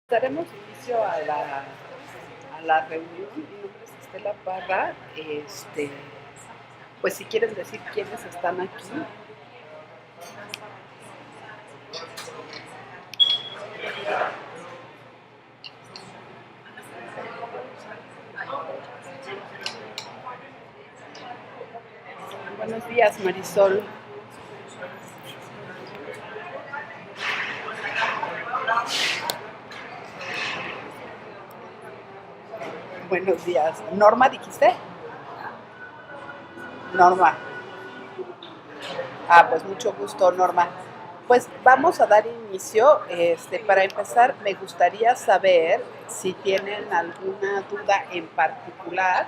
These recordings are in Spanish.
Daremos inicio a la reunión. Mi nombre es Estela Parra. Pues si quieren decir quiénes están aquí. Buenos días, Marisol. Buenos días. ¿Norma dijiste? Norma. Pues mucho gusto, Norma. Pues vamos a dar inicio. Para empezar, me gustaría saber si tienen alguna duda en particular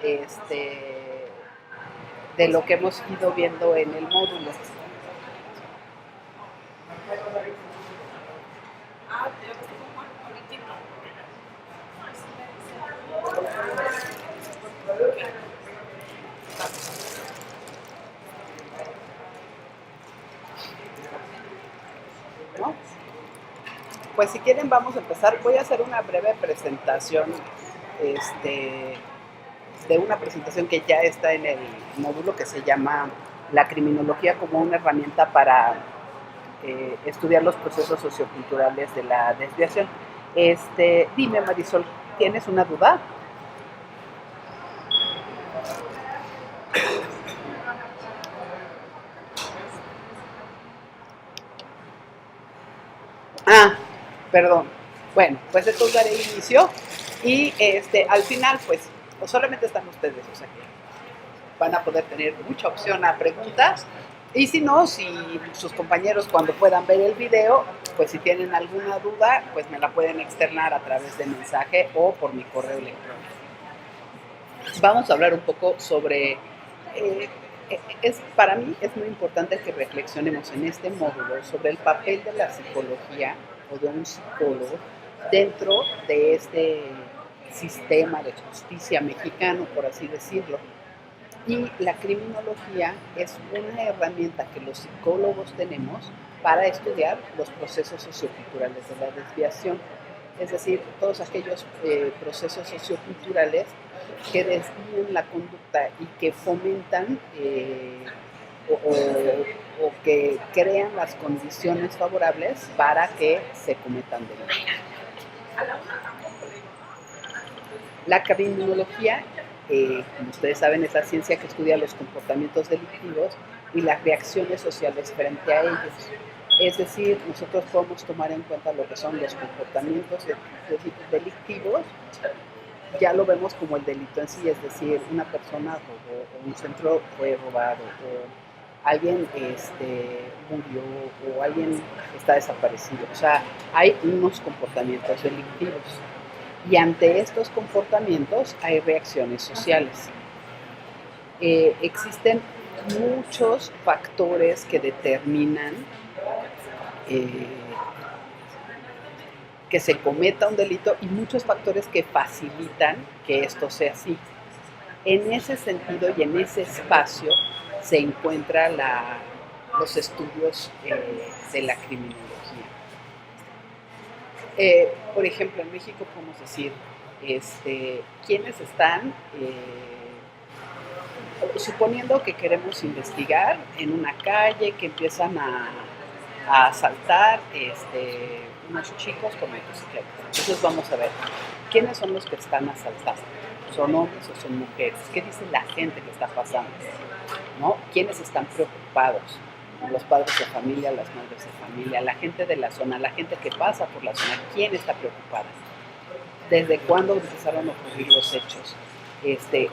de lo que hemos ido viendo en el módulo. ¿No? Pues si quieren vamos a empezar. Voy a hacer una breve presentación de una presentación que ya está en el módulo que se llama La criminología como una herramienta para estudiar los procesos socioculturales de la desviación. Dime, Marisol, ¿tienes una duda? Perdón. Bueno, pues entonces daré inicio y al final pues solamente están ustedes, o sea que van a poder tener mucha opción a preguntas. Y si no, si sus compañeros cuando puedan ver el video, pues si tienen alguna duda, pues me la pueden externar a través de mensaje o por mi correo electrónico. Vamos a hablar un poco sobre... para mí es muy importante que reflexionemos en este módulo sobre el papel de la psicología o de un psicólogo dentro de este sistema de justicia mexicano, por así decirlo. Y la criminología es una herramienta que los psicólogos tenemos para estudiar los procesos socioculturales de la desviación, es decir, todos aquellos procesos socioculturales que desvían la conducta y que fomentan o que crean las condiciones favorables para que se cometan delitos. La criminología, como ustedes saben, es la ciencia que estudia los comportamientos delictivos y las reacciones sociales frente a ellos. Es decir, nosotros podemos tomar en cuenta lo que son los comportamientos delictivos. Ya lo vemos como el delito en sí, es decir, una persona robó, o un centro fue robado, o alguien murió, o alguien está desaparecido. O sea, hay unos comportamientos delictivos. Y ante estos comportamientos hay reacciones sociales. Existen muchos factores que determinan que se cometa un delito y muchos factores que facilitan que esto sea así. En ese sentido y en ese espacio se encuentran los estudios de la criminología. Por ejemplo, en México podemos decir quiénes están, suponiendo que queremos investigar en una calle que empiezan a asaltar unos chicos con motocicletas. Entonces vamos a ver, ¿quiénes son los que están asaltando? ¿Son hombres o son mujeres? ¿Qué dice la gente que está pasando? ¿No? ¿Quiénes están preocupados? Los padres de familia, las madres de familia, la gente de la zona, la gente que pasa por la zona, ¿quién está preocupada? ¿Desde cuándo empezaron a ocurrir los hechos?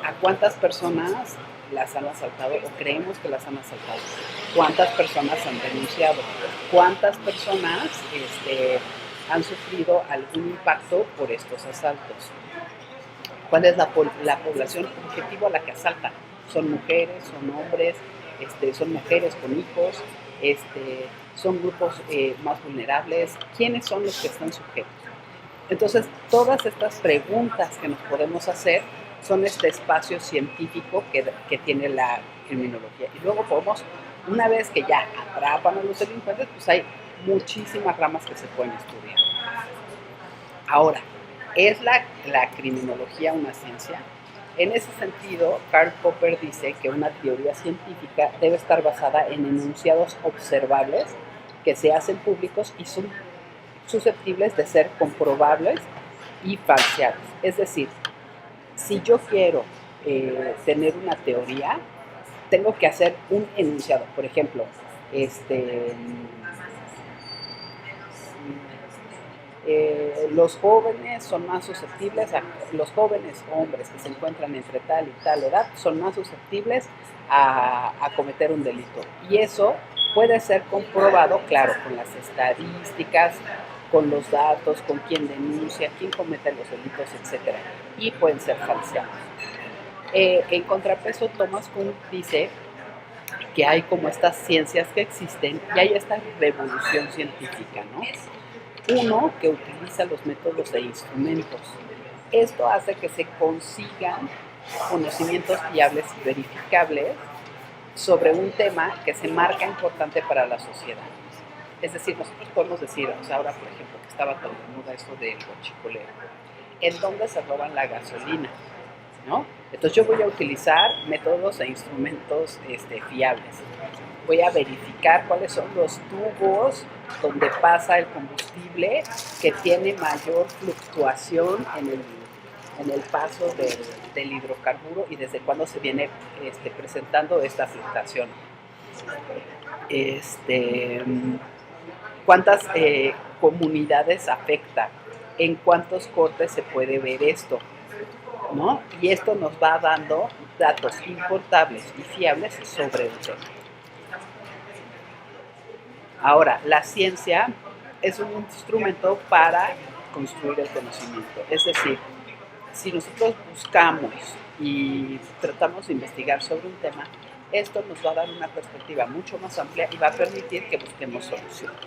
¿A cuántas personas las han asaltado o creemos que las han asaltado? ¿Cuántas personas han denunciado? ¿Cuántas personas han sufrido algún impacto por estos asaltos? ¿Cuál es la población objetivo a la que asaltan? ¿Son mujeres? ¿Son hombres? ¿Son mujeres con hijos? ¿Son grupos más vulnerables? ¿Quiénes son los que están sujetos? Entonces, todas estas preguntas que nos podemos hacer son este espacio científico que tiene la criminología. Y luego podemos, una vez que ya atrapan a los delincuentes, pues hay muchísimas ramas que se pueden estudiar. Ahora, ¿es la criminología una ciencia? En ese sentido, Karl Popper dice que una teoría científica debe estar basada en enunciados observables que se hacen públicos y son susceptibles de ser comprobables y falseables. Es decir, si yo quiero tener una teoría, tengo que hacer un enunciado. Por ejemplo, este, los jóvenes son más susceptibles, los jóvenes hombres que se encuentran entre tal y tal edad son más susceptibles a cometer un delito. Y eso puede ser comprobado, claro, con las estadísticas, con los datos, con quién denuncia, quién comete los delitos, etcétera. Y pueden ser falseados. En contrapeso, Thomas Kuhn dice que hay como estas ciencias que existen y hay esta revolución científica, ¿no? Uno que utiliza los métodos e instrumentos. Esto hace que se consigan conocimientos fiables y verificables sobre un tema que se marca importante para la sociedad. Es decir, nosotros podemos decir, o sea, ahora por ejemplo, que estaba tan de moda eso del huachicoleo, en dónde se roban la gasolina, ¿no? Entonces yo voy a utilizar métodos e instrumentos fiables. Voy a verificar cuáles son los tubos donde pasa el combustible que tiene mayor fluctuación en el paso del hidrocarburo y desde cuándo se viene presentando esta fluctuación. ¿Cuántas comunidades afecta? ¿En cuántos cortes se puede ver esto? ¿No? Y esto nos va dando datos importables y fiables sobre el tema. Ahora, la ciencia es un instrumento para construir el conocimiento. Es decir, si nosotros buscamos y tratamos de investigar sobre un tema, esto nos va a dar una perspectiva mucho más amplia y va a permitir que busquemos soluciones.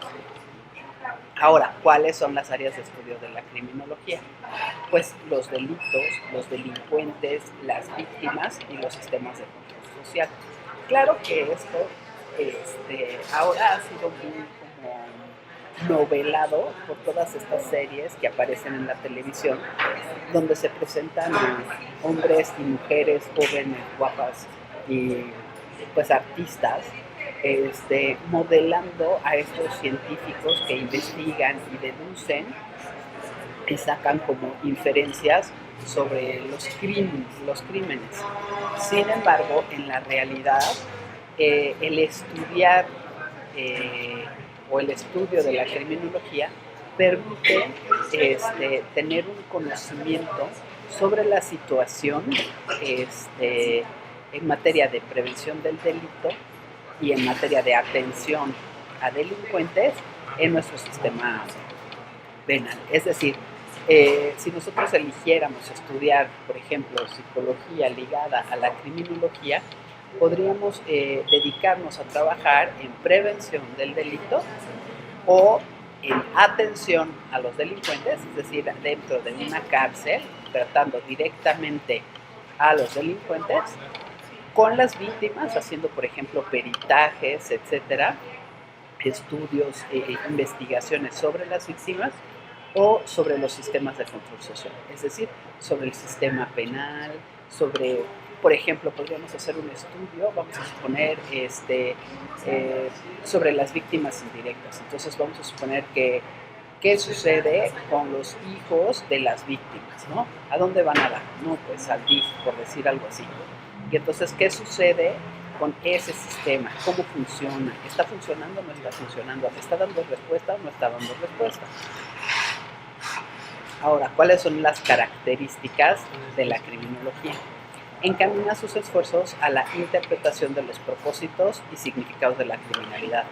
Ahora, ¿cuáles son las áreas de estudio de la criminología? Pues los delitos, los delincuentes, las víctimas y los sistemas de control social. Claro que esto ahora ha sido muy como novelado por todas estas series que aparecen en la televisión, donde se presentan a hombres y mujeres jóvenes, guapas y pues artistas, modelando a estos científicos que investigan y deducen y sacan como inferencias sobre los crímenes. Sin embargo, en la realidad, el estudiar o el estudio de la criminología permite tener un conocimiento sobre la situación en materia de prevención del delito y en materia de atención a delincuentes en nuestro sistema penal. Es decir, si nosotros eligiéramos estudiar, por ejemplo, psicología ligada a la criminología, podríamos dedicarnos a trabajar en prevención del delito o en atención a los delincuentes, es decir, dentro de una cárcel, tratando directamente a los delincuentes, con las víctimas, haciendo, por ejemplo, peritajes, etcétera, estudios, investigaciones sobre las víctimas o sobre los sistemas de control social, es decir, sobre el sistema penal, sobre, por ejemplo, podríamos hacer un estudio, vamos a suponer, sobre las víctimas indirectas. Entonces vamos a suponer que qué sucede con los hijos de las víctimas, ¿no? ¿A dónde van a dar? No, pues al DIF, por decir algo así. Y entonces, ¿qué sucede con ese sistema? ¿Cómo funciona? ¿Está funcionando o no está funcionando? ¿Está dando respuesta o no está dando respuesta? Ahora, ¿cuáles son las características de la criminología? Encamina sus esfuerzos a la interpretación de los propósitos y significados de la criminalidad.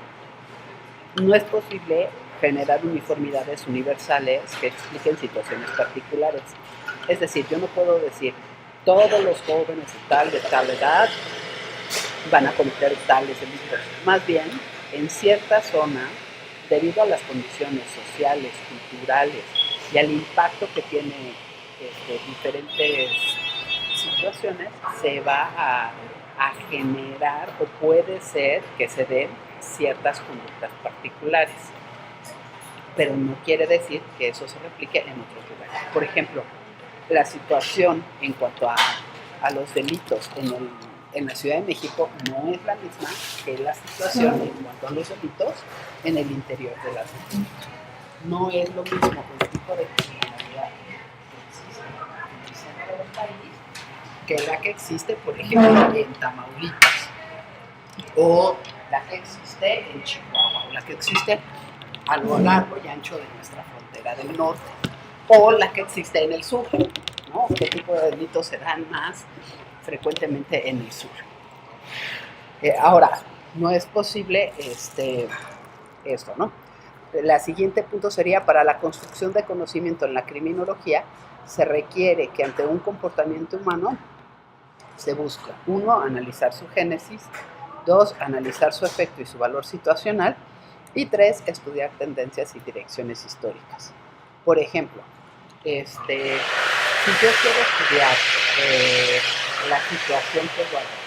No es posible generar uniformidades universales que expliquen situaciones particulares. Es decir, yo no puedo decir todos los jóvenes de tal edad van a cometer tales delitos. Más bien, en cierta zona, debido a las condiciones sociales, culturales y al impacto que tiene diferentes situaciones, se va a generar o puede ser que se den ciertas conductas particulares. pero no quiere decir que eso se replique en otros lugares. Por ejemplo, la situación en cuanto a los delitos en la Ciudad de México no es la misma que la situación en cuanto a los delitos en el interior de la ciudad. No es lo mismo el tipo de criminalidad que existe en el centro del país que la que existe, por ejemplo, en Tamaulipas, o la que existe en Chihuahua, o la que existe a lo largo y ancho de nuestra frontera del norte, o la que existe en el sur, ¿no? ¿Qué tipo de delitos se dan más frecuentemente en el sur? Ahora, no es posible esto, ¿no? La siguiente punto sería, para la construcción de conocimiento en la criminología, se requiere que ante un comportamiento humano se busca, 1, analizar su génesis, 2, analizar su efecto y su valor situacional, y 3, estudiar tendencias y direcciones históricas. Por ejemplo, si yo quiero estudiar la situación que guarda,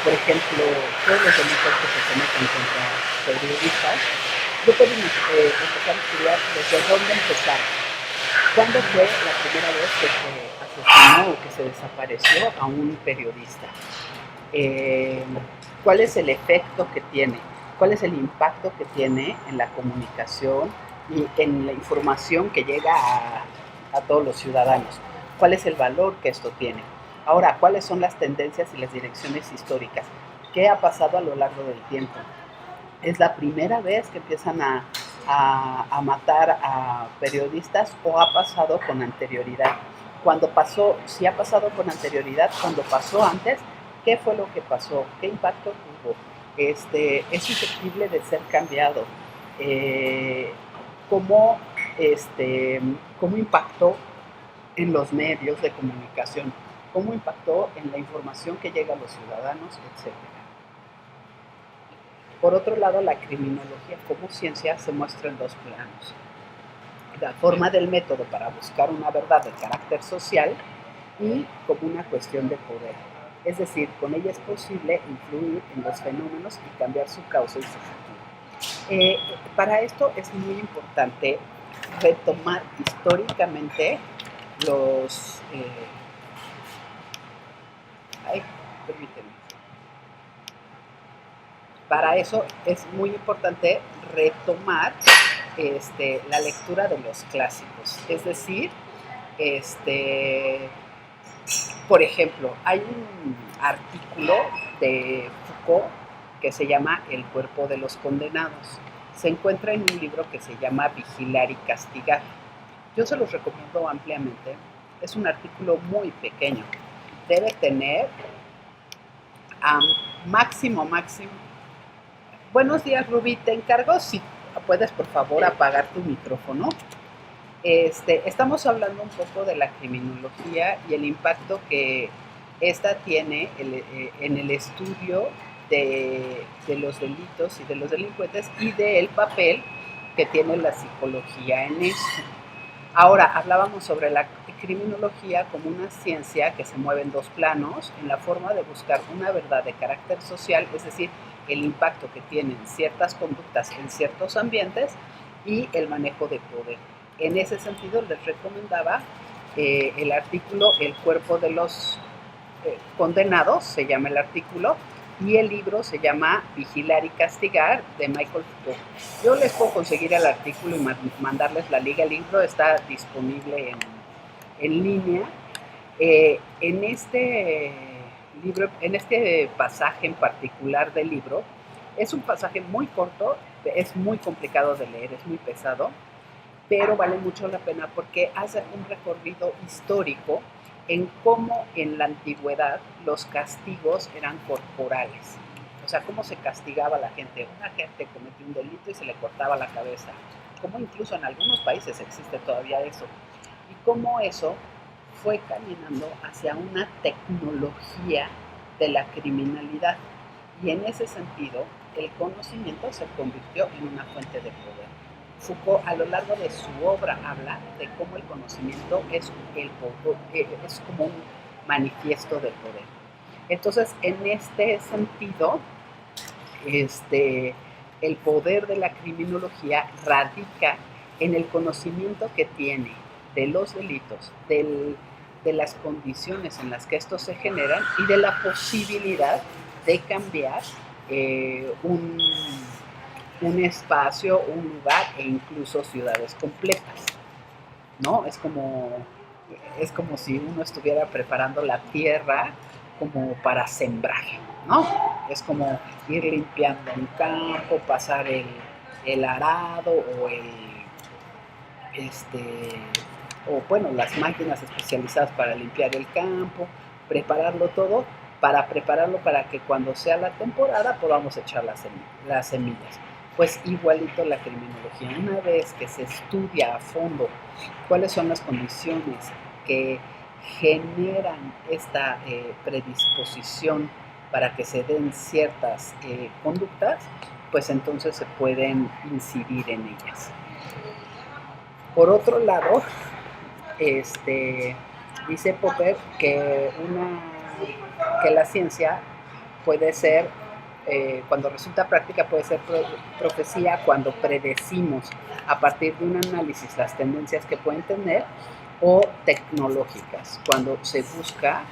por ejemplo, todos los delitos que se cometen contra periodistas, yo puedo empezar a estudiar desde dónde empezar. ¿Cuándo fue la primera vez que se asesinó o que se desapareció a un periodista? ¿Cuál es el efecto que tiene? ¿Cuál es el impacto que tiene en la comunicación y en la información que llega a todos los ciudadanos? ¿Cuál es el valor que esto tiene? Ahora, ¿cuáles son las tendencias y las direcciones históricas? ¿Qué ha pasado a lo largo del tiempo? ¿Es la primera vez que empiezan a matar a periodistas o ha pasado con anterioridad? Cuando pasó, si ha pasado con anterioridad, cuando pasó antes, ¿qué fue lo que pasó? ¿Qué impacto tuvo? ¿Es susceptible de ser cambiado? ¿Cómo, ¿Cómo impactó en los medios de comunicación? ¿Cómo impactó en la información que llega a los ciudadanos, etcétera? Por otro lado, la criminología como ciencia se muestra en dos planos. La forma del método para buscar una verdad de carácter social y como una cuestión de poder. Es decir, con ella es posible influir en los fenómenos y cambiar su causa y su futuro. Para esto es muy importante retomar históricamente los... permíteme. Para eso es muy importante retomar la lectura de los clásicos. Es decir, por ejemplo, hay un artículo de Foucault que se llama El cuerpo de los condenados. Se encuentra en un libro que se llama Vigilar y castigar. Yo se los recomiendo ampliamente. Es un artículo muy pequeño. Debe tener máximo. Buenos días, Rubí. Te encargo si puedes, por favor, apagar tu micrófono. Estamos hablando un poco de la criminología y el impacto que esta tiene en el estudio de los delitos y de los delincuentes y del papel que tiene la psicología en esto. Ahora, hablábamos sobre la criminología como una ciencia que se mueve en dos planos, en la forma de buscar una verdad de carácter social, es decir, el impacto que tienen ciertas conductas en ciertos ambientes y el manejo de poder. En ese sentido, les recomendaba el artículo El cuerpo de los condenados, se llama el artículo, y el libro se llama Vigilar y castigar, de Michael Foucault. Yo les puedo conseguir el artículo y mandarles la liga. El libro está disponible en línea. En este libro, en este pasaje en particular del libro, es un pasaje muy corto, es muy complicado de leer, es muy pesado, pero vale mucho la pena porque hace un recorrido histórico en cómo en la antigüedad los castigos eran corporales. O sea, cómo se castigaba a la gente. Una gente cometió un delito y se le cortaba la cabeza. Como incluso en algunos países existe todavía eso. Y cómo eso fue caminando hacia una tecnología de la criminalidad. Y en ese sentido, el conocimiento se convirtió en una fuente de poder. Foucault, a lo largo de su obra, habla de cómo el conocimiento es como un manifiesto de poder. Entonces, en este sentido, el poder de la criminología radica en el conocimiento que tiene de los delitos, de las condiciones en las que estos se generan y de la posibilidad de cambiar un espacio, un lugar e incluso ciudades completas, ¿no? Es como si uno estuviera preparando la tierra como para sembrar, ¿no? Es como ir limpiando un campo, pasar el arado este, o bueno, las máquinas especializadas para limpiar el campo, prepararlo todo, para prepararlo para que cuando sea la temporada podamos echar las semillas. Pues igualito la criminología, una vez que se estudia a fondo cuáles son las condiciones que generan esta predisposición para que se den ciertas conductas, pues entonces se pueden incidir en ellas. Por otro lado, dice Popper que la ciencia puede ser, cuando resulta práctica, puede ser profecía cuando predecimos a partir de un análisis las tendencias que pueden tener, o tecnológicas, cuando se busca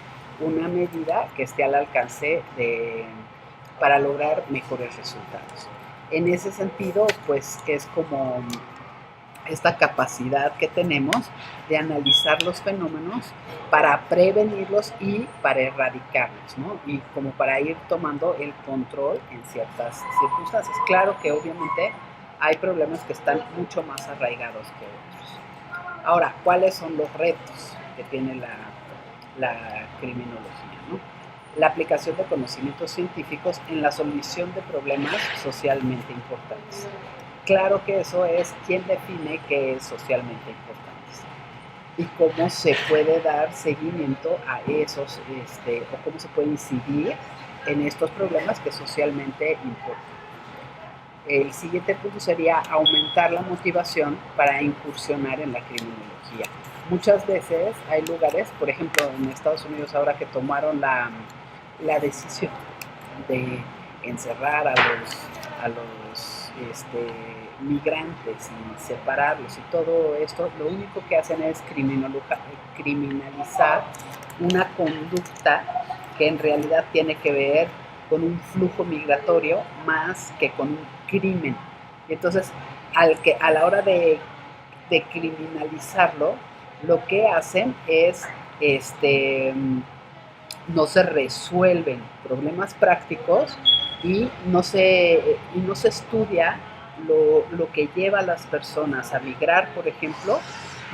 una medida que esté al alcance para lograr mejores resultados. En ese sentido, pues es como esta capacidad que tenemos de analizar los fenómenos para prevenirlos y para erradicarlos, ¿no? Y como para ir tomando el control en ciertas circunstancias. Claro que obviamente hay problemas que están mucho más arraigados que otros. Ahora, ¿cuáles son los retos que tiene la criminología, ¿no? La aplicación de conocimientos científicos en la solución de problemas socialmente importantes. Claro que eso es quién define qué es socialmente importante y cómo se puede dar seguimiento a esos, o cómo se puede incidir en estos problemas que socialmente importan. El siguiente punto sería aumentar la motivación para incursionar en la criminología. Muchas veces hay lugares, por ejemplo en Estados Unidos ahora que tomaron la decisión de encerrar a los migrantes y separarlos y todo esto, lo único que hacen es criminalizar una conducta que en realidad tiene que ver con un flujo migratorio más que con un crimen. Y entonces, a la hora de criminalizarlo, lo que hacen es no se resuelven problemas prácticos y no se estudia lo que lleva a las personas a migrar, por ejemplo,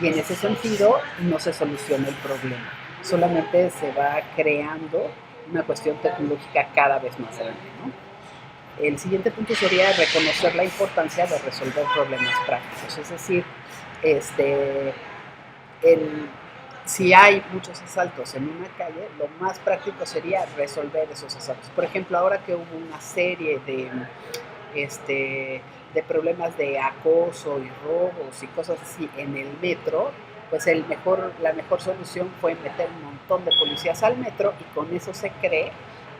y en ese sentido no se soluciona el problema. Solamente se va creando una cuestión tecnológica cada vez más grande, ¿no? El siguiente punto sería reconocer la importancia de resolver problemas prácticos, es decir, si hay muchos asaltos en una calle, lo más práctico sería resolver esos asaltos. Por ejemplo, ahora que hubo una serie de problemas de acoso y robos y cosas así en el metro, pues la mejor solución fue meter un montón de policías al metro y con eso se cree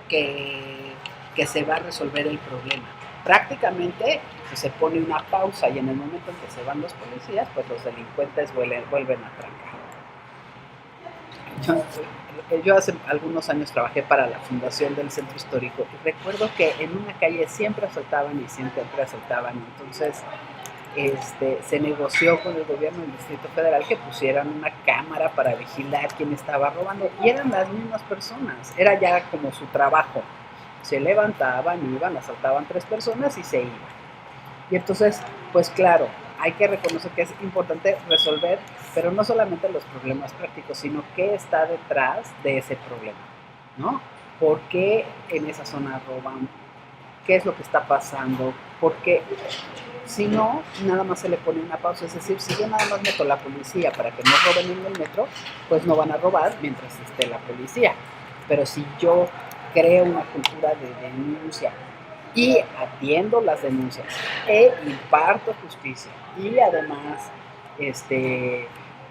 que se va a resolver el problema. Prácticamente pues, se pone una pausa y en el momento en que se van los policías, pues los delincuentes vuelven a trancar. Yo hace algunos años trabajé para la fundación del centro histórico y recuerdo que en una calle siempre asaltaban, entonces se negoció con el gobierno del Distrito Federal que pusieran una cámara para vigilar quién estaba robando y eran las mismas personas, era ya como su trabajo, se levantaban, iban, asaltaban 3 personas y se iban. Y entonces, pues claro, hay que reconocer que es importante resolver, pero no solamente los problemas prácticos, sino qué está detrás de ese problema, ¿no? ¿Por qué en esa zona roban? ¿Qué es lo que está pasando? Porque si no, nada más se le pone una pausa. Es decir, si yo nada más meto a la policía para que no roben en el metro, pues no van a robar mientras esté la policía. Pero si yo creo una cultura de denuncia y atiendo las denuncias e imparto justicia y además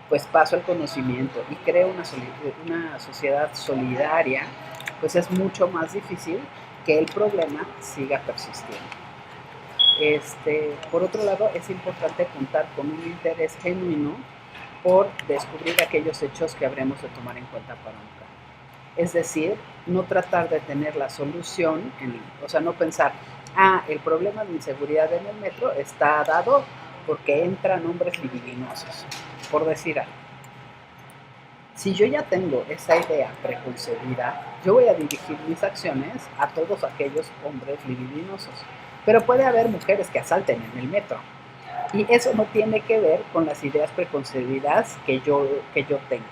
pues paso el conocimiento y creo una sociedad solidaria, pues es mucho más difícil que el problema siga persistiendo. Por otro lado, es importante contar con un interés genuino por descubrir aquellos hechos que habremos de tomar en cuenta para un cambio. Es decir, no tratar de tener la solución, o sea, no pensar, el problema de inseguridad en el metro está dado porque entran hombres libidinosos, por decir algo. Si yo ya tengo esa idea preconcebida, yo voy a dirigir mis acciones a todos aquellos hombres libidinosos. Pero puede haber mujeres que asalten en el metro. Y eso no tiene que ver con las ideas preconcebidas que yo tengo.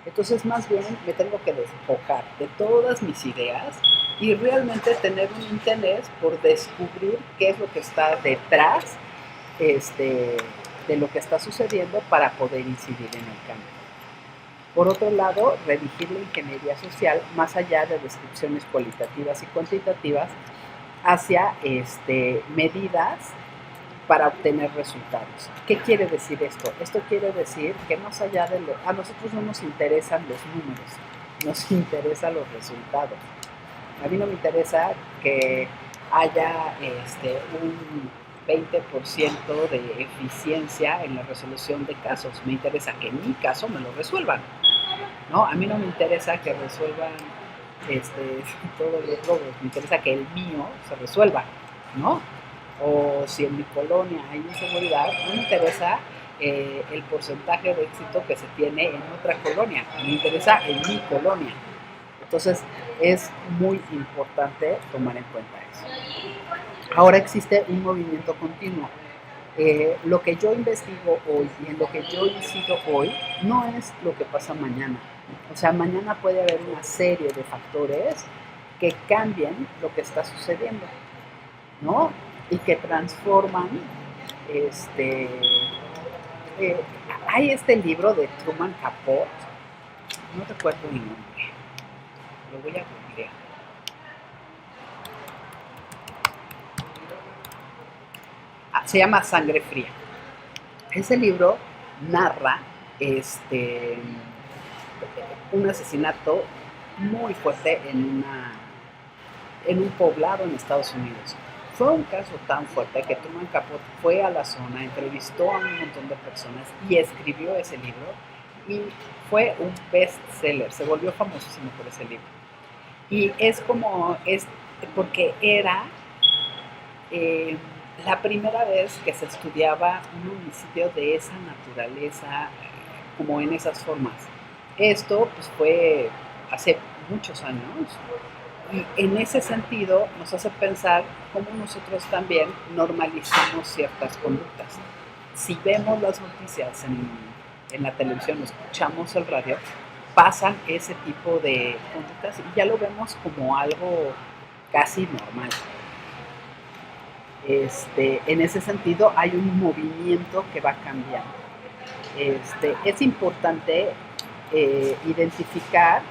Entonces, más bien, me tengo que despojar de todas mis ideas y realmente tener un interés por descubrir qué es lo que está detrás de lo que está sucediendo para poder incidir en el cambio. Por otro lado, redigir la ingeniería social más allá de descripciones cualitativas y cuantitativas hacia medidas para obtener resultados. ¿Qué quiere decir esto? Esto quiere decir que más allá de a nosotros no nos interesan los números, nos interesan los resultados. A mí no me interesa que haya un 20% de eficiencia en la resolución de casos. Me interesa que en mi caso me lo resuelvan. ¿No? A mí no me interesa que resuelvan todos los robos, me interesa que el mío se resuelva, ¿no? O si en mi colonia hay inseguridad, no me interesa el porcentaje de éxito que se tiene en otra colonia, me interesa en mi colonia. Entonces es muy importante tomar en cuenta eso. Ahora existe un movimiento continuo. Lo que yo investigo hoy y en lo que yo incido hoy no es lo que pasa mañana. O sea, mañana puede haber una serie de factores que cambien lo que está sucediendo, ¿no? Y que transforman, hay este libro de Truman Capote, no recuerdo el nombre, lo voy a googlear. Se llama Sangre Fría. Ese libro narra un asesinato muy fuerte en un poblado en Estados Unidos. Fue un caso tan fuerte que Truman Capote fue a la zona, entrevistó a un montón de personas y escribió ese libro y fue un bestseller, se volvió famosísimo por ese libro. Y porque era la primera vez que se estudiaba un homicidio de esa naturaleza, como en esas formas. Esto pues, fue hace muchos años y en ese sentido nos hace pensar cómo nosotros también normalizamos ciertas conductas. Si vemos las noticias en la televisión, escuchamos el radio, pasan ese tipo de conductas y ya lo vemos como algo casi normal. En ese sentido hay un movimiento que va cambiando. Es importante identificar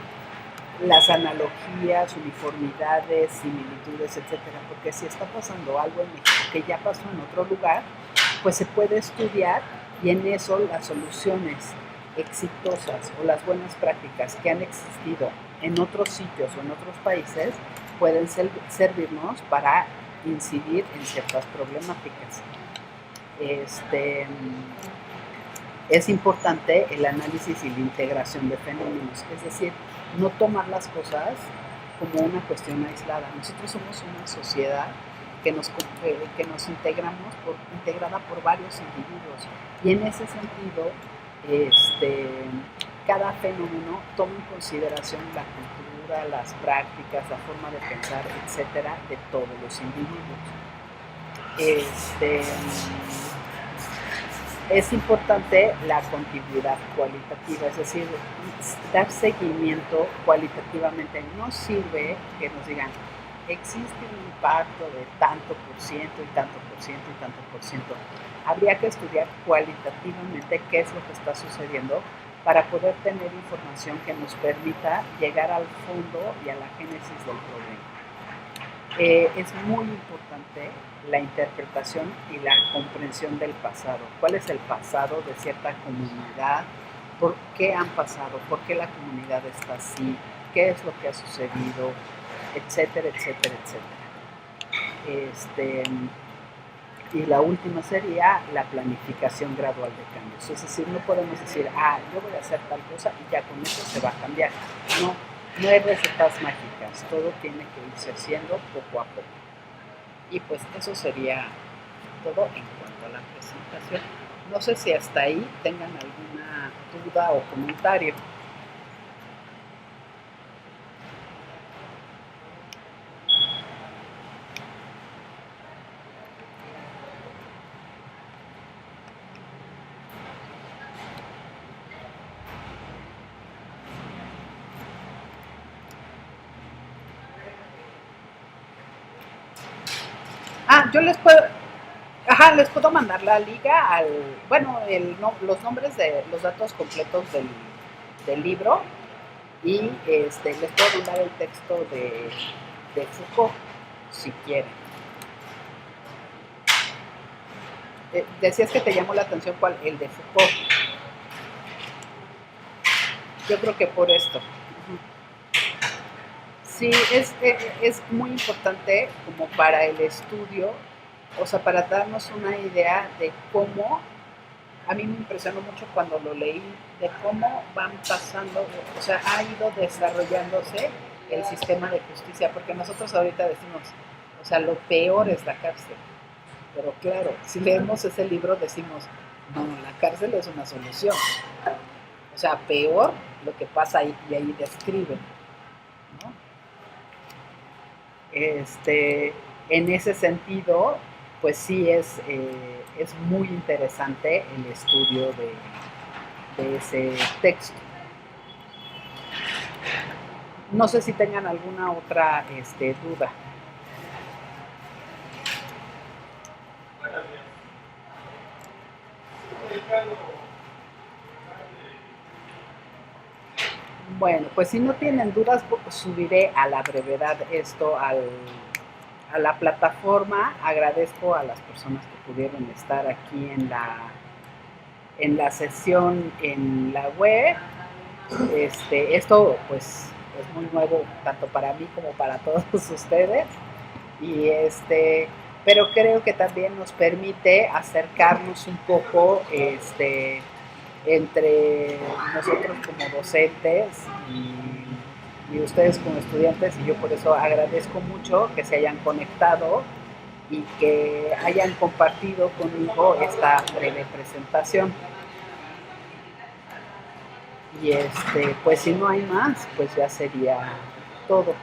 las analogías, uniformidades, similitudes, etcétera, porque si está pasando algo en México que ya pasó en otro lugar, pues se puede estudiar y en eso las soluciones exitosas o las buenas prácticas que han existido en otros sitios o en otros países pueden servirnos para incidir en ciertas problemáticas. Es importante el análisis y la integración de fenómenos, es decir, no tomar las cosas como una cuestión aislada. Nosotros somos una sociedad que nos integrada por varios individuos y en ese sentido cada fenómeno toma en consideración la cultura, las prácticas, la forma de pensar, etcétera, de todos los individuos. Es importante la continuidad cualitativa, es decir, dar seguimiento cualitativamente. No sirve que nos digan, existe un impacto de tanto por ciento y tanto por ciento y tanto por ciento. Habría que estudiar cualitativamente qué es lo que está sucediendo para poder tener información que nos permita llegar al fondo y a la génesis del problema. Es muy importante la interpretación y la comprensión del pasado. ¿Cuál es el pasado de cierta comunidad? ¿Por qué han pasado? ¿Por qué la comunidad está así? ¿Qué es lo que ha sucedido? Etcétera, etcétera, etcétera. Y la última sería la planificación gradual de cambios. Es decir, no podemos decir, yo voy a hacer tal cosa y ya con eso se va a cambiar. No, no hay recetas mágicas, todo tiene que irse haciendo poco a poco. Y pues eso sería todo en cuanto a la presentación. No sé si hasta ahí tengan alguna duda o comentario. Yo les puedo mandar la liga bueno, los nombres de los datos completos del libro y les puedo mandar el texto de Foucault si quieren. Decías que te llamó la atención cuál, el de Foucault. Yo creo que por esto. Sí, es muy importante como para el estudio, o sea, para darnos una idea de cómo, a mí me impresionó mucho cuando lo leí, de cómo van pasando, o sea, ha ido desarrollándose el sistema de justicia, porque nosotros ahorita decimos, o sea, lo peor es la cárcel, pero claro, si leemos ese libro decimos, no, la cárcel es una solución, o sea, peor lo que pasa ahí, y ahí describen, ¿no? En ese sentido, pues sí es muy interesante el estudio de ese texto. No sé si tengan alguna otra duda. Bueno, pues si no tienen dudas, subiré a la brevedad esto a la plataforma. Agradezco a las personas que pudieron estar aquí en la sesión en la web. Esto pues es muy nuevo tanto para mí como para todos ustedes. Y pero creo que también nos permite acercarnos un poco entre nosotros como docentes y ustedes como estudiantes, y yo por eso agradezco mucho que se hayan conectado y que hayan compartido conmigo esta breve presentación. Y pues si no hay más, pues ya sería todo.